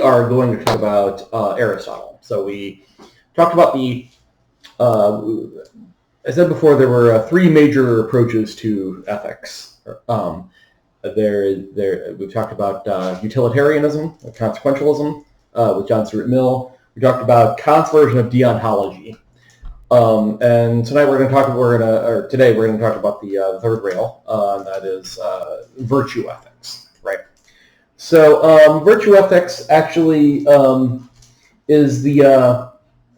are going to talk about Aristotle. So we talked about I said before there were three major approaches to ethics. We've talked about utilitarianism, consequentialism, with John Stuart Mill. We talked about Kant's version of deontology. And tonight today we're going to talk about the third rail, and that is virtue ethics, right? So virtue ethics actually is the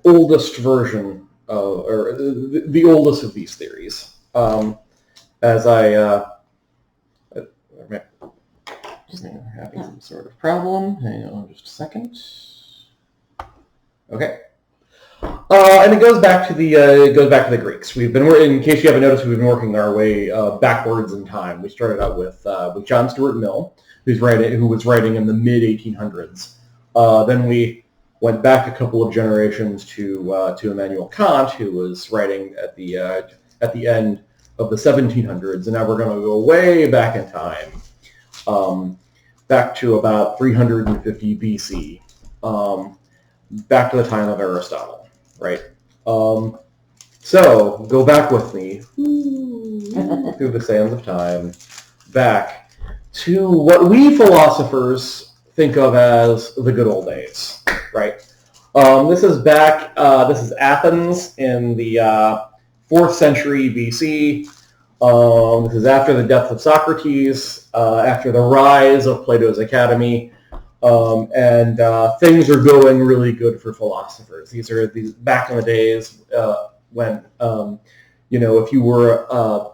oldest version, or the oldest of these theories. As I just having some sort of problem. Hang on just a second. Okay. And it goes back to the Greeks. We've been, in case you haven't noticed, we've been working our way backwards in time. We started out with John Stuart Mill, who was writing in the mid 1800s. Then we went back a couple of generations to Immanuel Kant, who was writing at the end of the 1700s, and now we're going to go way back in time, back to about 350 BC, back to the time of Aristotle, right? So go back with me through the sands of time, back to what we philosophers think of as the good old days, right? This is Athens in the 4th century BC. This is after the death of Socrates, after the rise of Plato's Academy, and things are going really good for philosophers. These back in the days when, if you were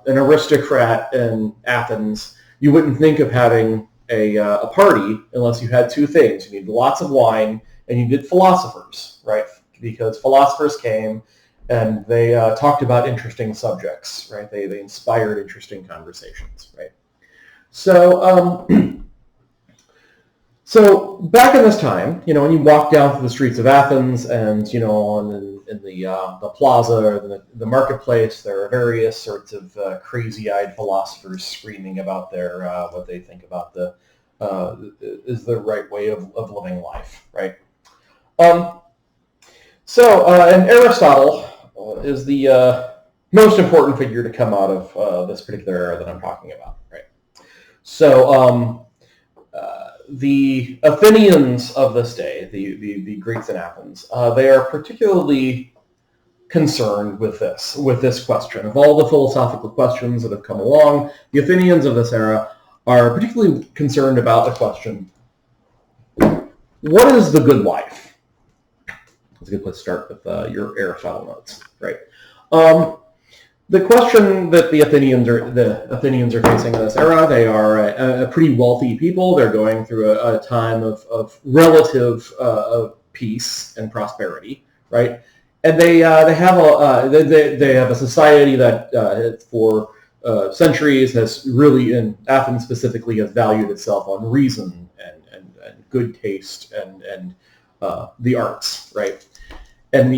an aristocrat in Athens, you wouldn't think of having a party unless you had two things. You needed lots of wine and you needed philosophers, right? Because philosophers came and they talked about interesting subjects, right? They inspired interesting conversations, right? So, so back in this time, when you walk down through the streets of Athens and, in the plaza or the marketplace, there are various sorts of crazy-eyed philosophers screaming about what they think about is the right way of living life, right? And Aristotle is the most important figure to come out of this particular era that I'm talking about, right? So the Athenians of this day, the Greeks in Athens, they are particularly concerned with this question. Of all the philosophical questions that have come along, the Athenians of this era are particularly concerned about the question, what is the good life? That's a good place to start with your Aristotle notes, right? The question that the Athenians are facing in this era, they are a pretty wealthy people. They're going through a time of relative peace and prosperity, right? And they have a society that for centuries has really, in Athens specifically, has valued itself on reason and good taste and the arts, right? And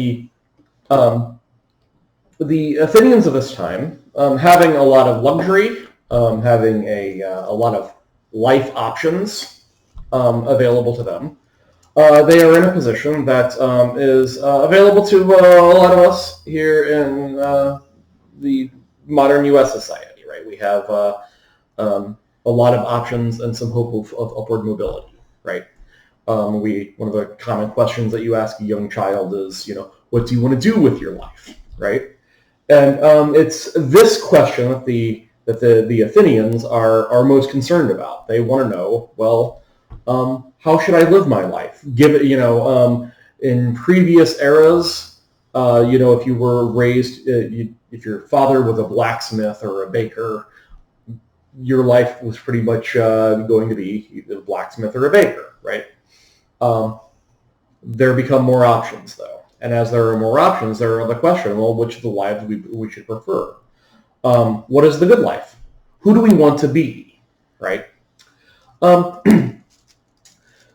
the Athenians of this time, having a lot of luxury, having a lot of life options available to them, they are in a position that is available to a lot of us here in the modern U.S. society, right? We have a lot of options and some hope of upward mobility, right? One of the common questions that you ask a young child is, what do you want to do with your life, right? And it's this question that the Athenians are most concerned about. They want to know, well, how should I live my life? In previous eras, if you were raised, if your father was a blacksmith or a baker, your life was pretty much going to be either a blacksmith or a baker, right? There become more options, though. And as there are more options, there are the question, well, which of the lives we should prefer? What is the good life? Who do we want to be, right?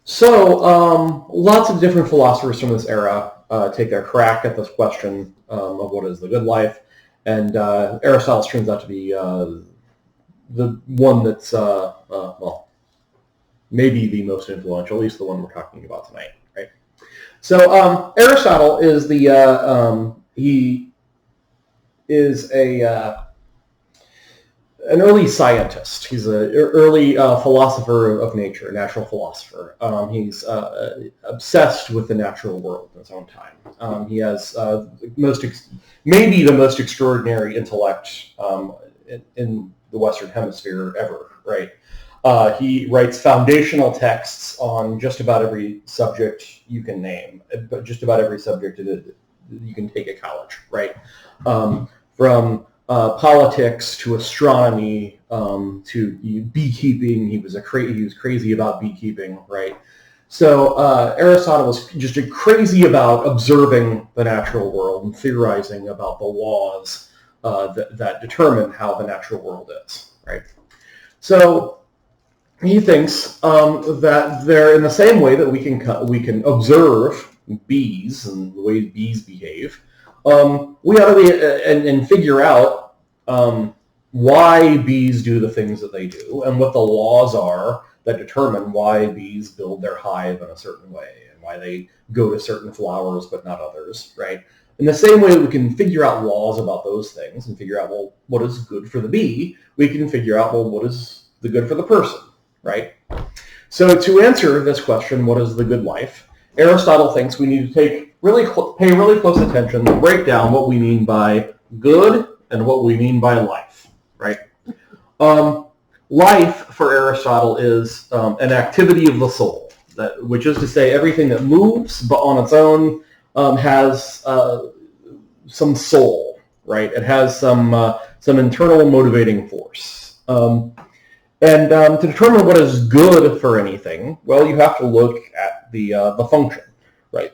So lots of different philosophers from this era take a crack at this question of what is the good life. And Aristotle turns out to be the one that's, maybe the most influential, at least the one we're talking about tonight, right? So Aristotle is he is an early scientist. He's an early philosopher of nature, a natural philosopher. He's obsessed with the natural world in his own time. He has maybe the most extraordinary intellect in the Western Hemisphere ever, right? He writes foundational texts on just about every subject you can name, but just about every subject you can take at college, right? From politics to astronomy to beekeeping. He was crazy about beekeeping, right? So Aristotle was just crazy about observing the natural world and theorizing about the laws that determine how the natural world is, right? So he thinks that they're in the same way that we can observe bees and the way bees behave. We ought to and figure out why bees do the things that they do and what the laws are that determine why bees build their hive in a certain way and why they go to certain flowers but not others, right? In the same way that we can figure out laws about those things and figure out, well, what is good for the bee, we can figure out, well, what is the good for the person, right? So to answer this question, what is the good life, Aristotle thinks we need to pay really close attention to break down what we mean by good and what we mean by life, right? Life for Aristotle is an activity of the soul, which is to say everything that moves but on its own has some soul, right? It has some internal motivating force. And to determine what is good for anything, well, you have to look at the function, right?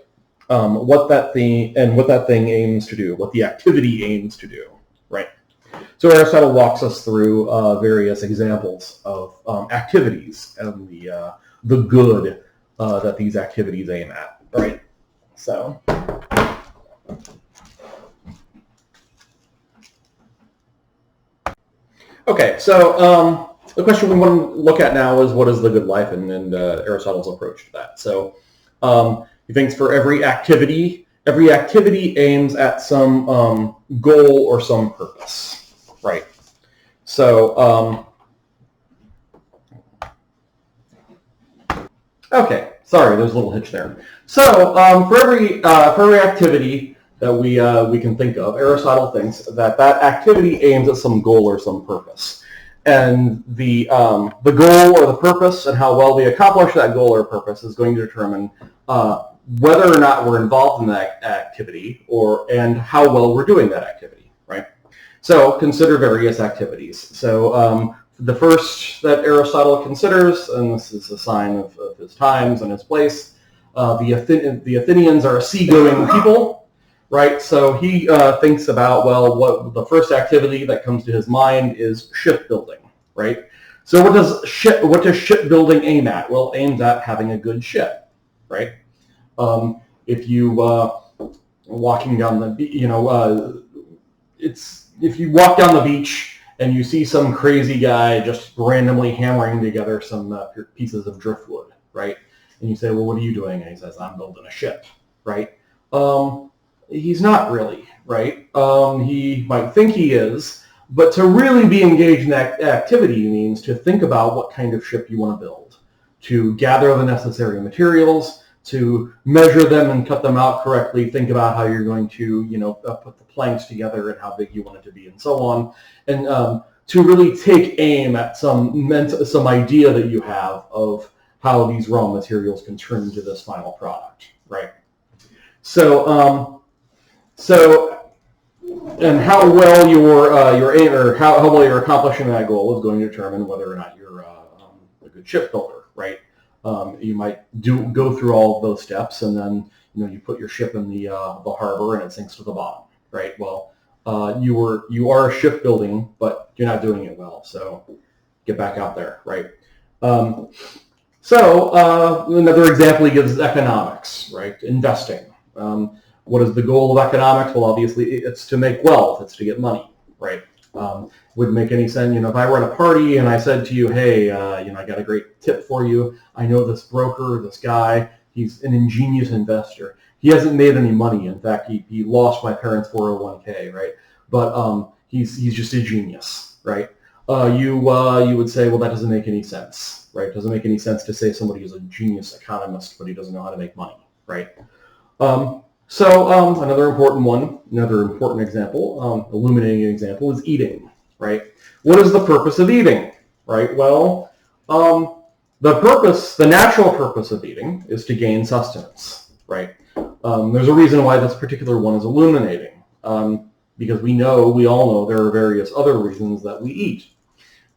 What that thing aims to do, what the activity aims to do, right? So Aristotle walks us through various examples of activities and the good that these activities aim at, right? So. Okay, so the question we want to look at now is what is the good life, and Aristotle's approach to that. So he thinks for every activity aims at some goal or some purpose, right? So, okay, sorry, there's a little hitch there. So for every activity that we can think of, Aristotle thinks that activity aims at some goal or some purpose. And the goal or the purpose and how well we accomplish that goal or purpose is going to determine whether or not we're involved in that activity and how well we're doing that activity, right? So consider various activities. So the first that Aristotle considers, and this is a sign of his times and his place, the Athenians are a seagoing people. Right, so he thinks about, well, what the first activity that comes to his mind is shipbuilding, right? So what does shipbuilding aim at? Well, it aims at having a good ship, right? If you walking down the, if you walk down the beach and you see some crazy guy just randomly hammering together some pieces of driftwood, right? And you say, well, what are you doing? And he says, I'm building a ship, right? He's not really, right? He might think he is, but to really be engaged in that activity means to think about what kind of ship you want to build, to gather the necessary materials, to measure them and cut them out correctly, think about how you're going to, put the planks together and how big you want it to be and so on, and to really take aim at some idea that you have of how these raw materials can turn into this final product, right? And how well your aim or how well you're accomplishing that goal is going to determine whether or not you're a good shipbuilder, right? You might go through all of those steps, and then you put your ship in the harbor and it sinks to the bottom, right? Well, you are shipbuilding, but you're not doing it well, so get back out there, right? Another example he gives is economics, right? Investing. What is the goal of economics? Well, obviously, it's to make wealth. It's to get money, right? Would make any sense. If I run a party and I said to you, hey, I got a great tip for you. I know this broker, this guy. He's an ingenious investor. He hasn't made any money. In fact, he lost my parents' 401k, right? But he's just a genius, right? You would say, well, that doesn't make any sense, right? It doesn't make any sense to say somebody is a genius economist, but he doesn't know how to make money, right? Another important example, illuminating example, is eating, right? What is the purpose of eating, right? Well, the natural purpose of eating is to gain sustenance, right? There's a reason why this particular one is illuminating, because we all know there are various other reasons that we eat.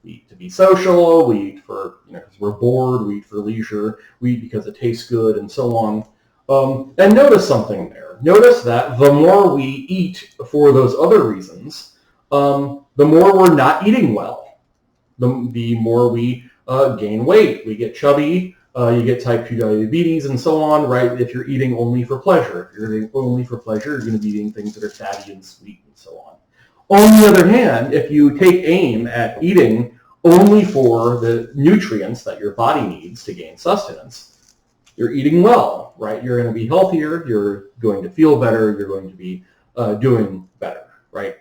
We eat to be social, we eat for, because we're bored, we eat for leisure, we eat because it tastes good, and so on. And notice something there. Notice that the more we eat for those other reasons, the more we're not eating well. The more we gain weight, we get chubby, you get type 2 diabetes, and so on, right? If you're eating only for pleasure. If you're eating only for pleasure, you're going to be eating things that are fatty and sweet, and so on. On the other hand, if you take aim at eating only for the nutrients that your body needs to gain sustenance, you're eating well, right? You're going to be healthier, you're going to feel better, you're going to be doing better, right?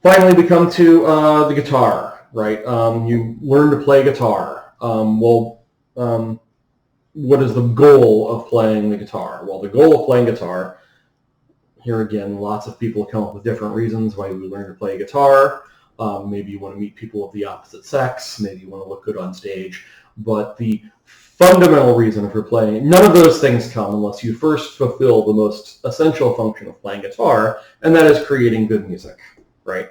Finally, we come to the guitar, right? You learn to play guitar. What is the goal of playing the guitar? Well, the goal of playing guitar, here again, lots of people come up with different reasons why we learn to play guitar. Maybe you want to meet people of the opposite sex. Maybe you want to look good on stage. But the fundamental reason for playing, none of those things come unless you first fulfill the most essential function of playing guitar, and that is creating good music, right?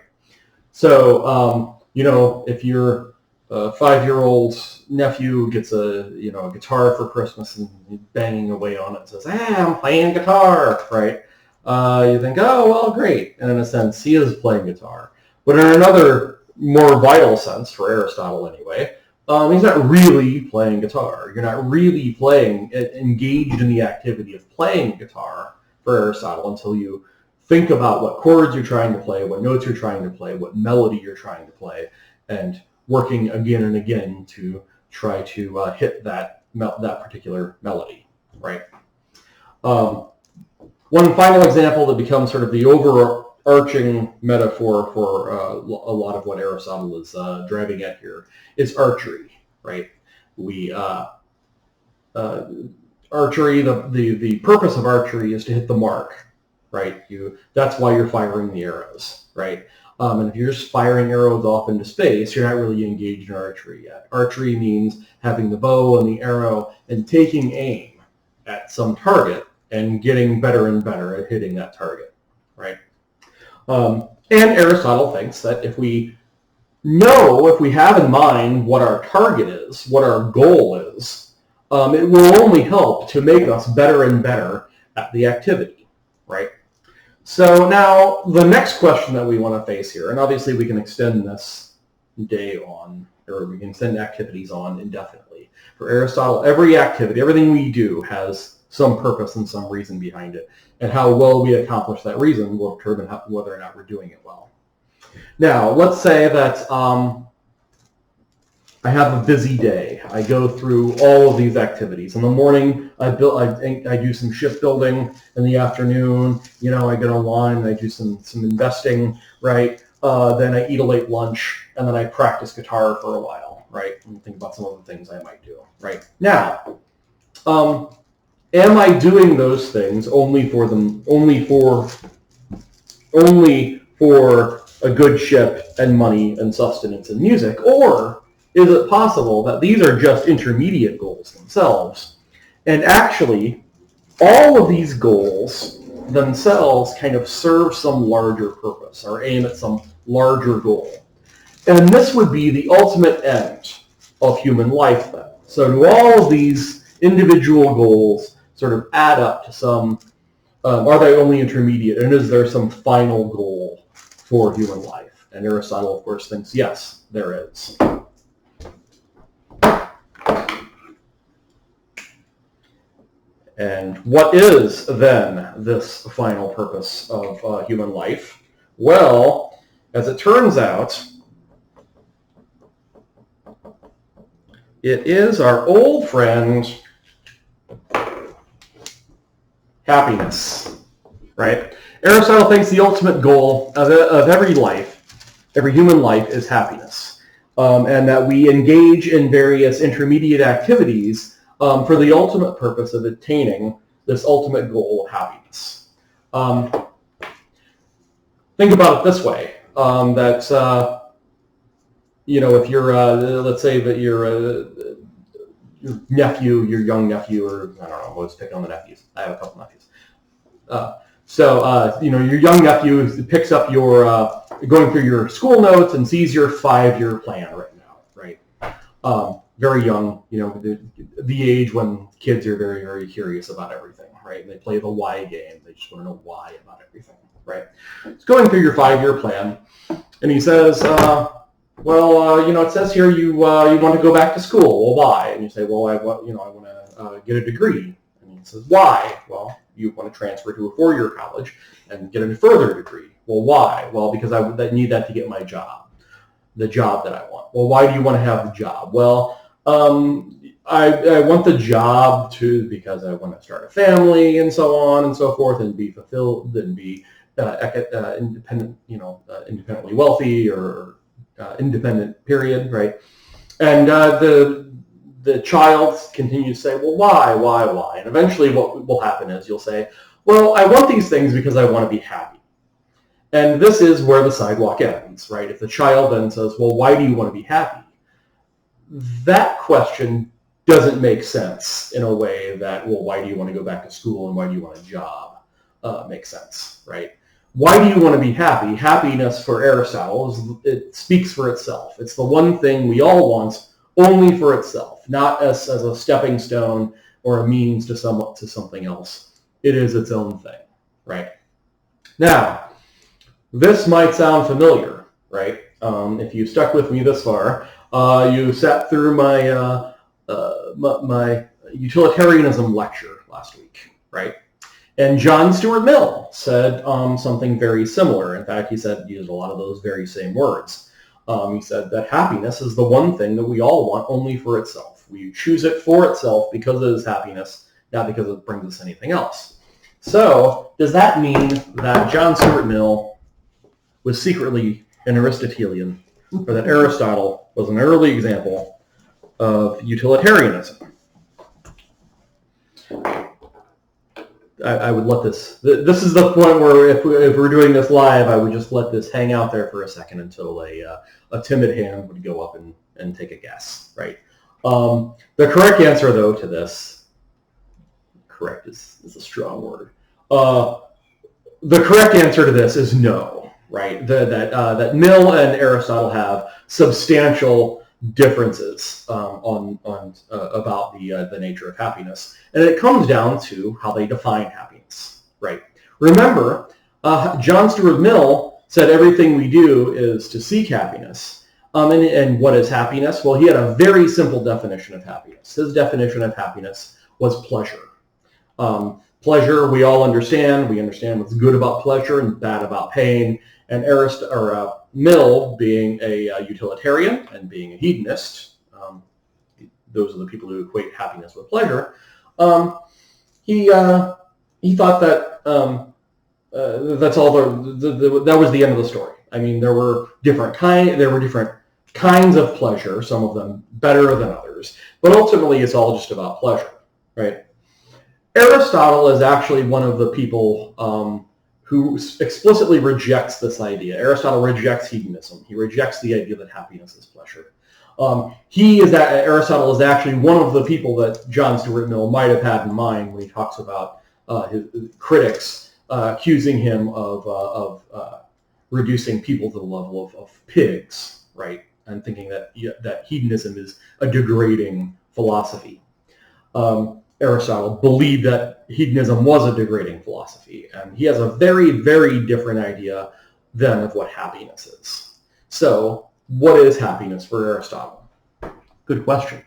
So, if your 5-year-old nephew gets a guitar for Christmas and he's banging away on it and says, "Hey, I'm playing guitar," right? You think, oh, well, great. And in a sense, he is playing guitar. But in another more vital sense, for Aristotle anyway, he's not really playing guitar. You're not really engaged in the activity of playing guitar for Aristotle until you think about what chords you're trying to play, what notes you're trying to play, what melody you're trying to play, and working again and again to try to hit that particular melody, right? One final example that becomes sort of the overarching metaphor for a lot of what Aristotle is driving at here is archery, right? Archery, the purpose of archery is to hit the mark, right? That's why you're firing the arrows, right? And if you're just firing arrows off into space, you're not really engaged in archery yet. Archery means having the bow and the arrow and taking aim at some target and getting better and better at hitting that target, right? And Aristotle thinks that if we have in mind what our target is, what our goal is, it will only help to make us better and better at the activity, right? So now the next question that we want to face here, and obviously we can extend this day on, or we can extend activities on indefinitely. For Aristotle, every activity, everything we do has some purpose and some reason behind it, and how well we accomplish that reason will determine whether or not we're doing it well. Now, let's say that I have a busy day. I go through all of these activities. In the morning, I do some shipbuilding. In the afternoon, I get online and I do some investing, right? Then I eat a late lunch, and then I practice guitar for a while, right? And think about some of the things I might do, right? Now, am I doing those things only for a good ship and money and sustenance and music, or is it possible that these are just intermediate goals themselves, and actually all of these goals themselves kind of serve some larger purpose or aim at some larger goal? And this would be the ultimate end of human life then. So do all of these individual goals sort of add up to some, are they only intermediate, and is there some final goal for human life? And Aristotle, of course, thinks yes, there is. And what is then this final purpose of human life? Well, as it turns out, it is our old friend, happiness, right? Aristotle thinks the ultimate goal of every life, every human life, is happiness, and that we engage in various intermediate activities for the ultimate purpose of attaining this ultimate goal of happiness. Think about it this way, that if you're, let's say that your nephew, your young nephew, or I don't know, let's pick on the nephews. I have a couple nephews. Your young nephew picks up your, going through your school notes and sees your 5-year plan written out, right? Very young, the age when kids are very, very curious about everything, right? They play the why game. They just want to know why about everything, right? He's going through your 5-year plan, and he says, it says here you want to go back to school. Well, why? And you say, well, I want to get a degree. And he says, why? Well, you want to transfer to a 4-year college and get a further degree. Well, why? Well, because I need that to get my job, the job that I want. Well, why do you want to have the job? Well, I want the job because I want to start a family and so on and so forth, and be fulfilled and be independent, independently wealthy or independent, period, right? And the child continues to say, well, why? And eventually what will happen is you'll say, well, I want these things because I want to be happy. And this is where the sidewalk ends, right? If the child then says, well, why do you want to be happy? That question doesn't make sense in a way that, well, why do you want to go back to school and why do you want a job? Makes sense, right? Why do you want to be happy? Happiness for Aristotle, it speaks for itself. It's the one thing we all want only for itself, not as a stepping stone or a means to something else. It is its own thing, right? Now, this might sound familiar, right? If you stuck with me this far, you sat through my my utilitarianism lecture last week, right? And John Stuart Mill said something very similar. In fact, he used a lot of those very same words. He said that happiness is the one thing that we all want only for itself. We choose it for itself because it is happiness, not because it brings us anything else. So, does that mean that John Stuart Mill was secretly an Aristotelian, or that Aristotle was an early example of utilitarianism? I would let this is the point where if we're doing this live, I would just let this hang out there for a second until a timid hand would go up and take a guess, right? The correct answer, though, to this, correct is a strong word. The correct answer to this is no, right? That Mill and Aristotle have substantial differences about the nature of happiness, and it comes down to how they define happiness, right? Remember, John Stuart Mill said everything we do is to seek happiness. And what is happiness? Well, he had a very simple definition of happiness. His definition of happiness was pleasure. Pleasure, we all understand. We understand what's good about pleasure and bad about pain. And Mill, being a utilitarian and being a hedonist, those are the people who equate happiness with pleasure. He thought that that's all. That was the end of the story. I mean, there were different kinds of pleasure. Some of them better than others, but ultimately, it's all just about pleasure, right? Aristotle is actually one of the people who explicitly rejects this idea. Aristotle rejects hedonism. He rejects the idea that happiness is pleasure. Aristotle is actually one of the people that John Stuart Mill might have had in mind when he talks about his critics accusing him of reducing people to the level of pigs, right? And thinking that hedonism is a degrading philosophy. Aristotle believed that hedonism was a degrading philosophy, and he has a very, very different idea then of what happiness is. So, what is happiness for Aristotle? Good question.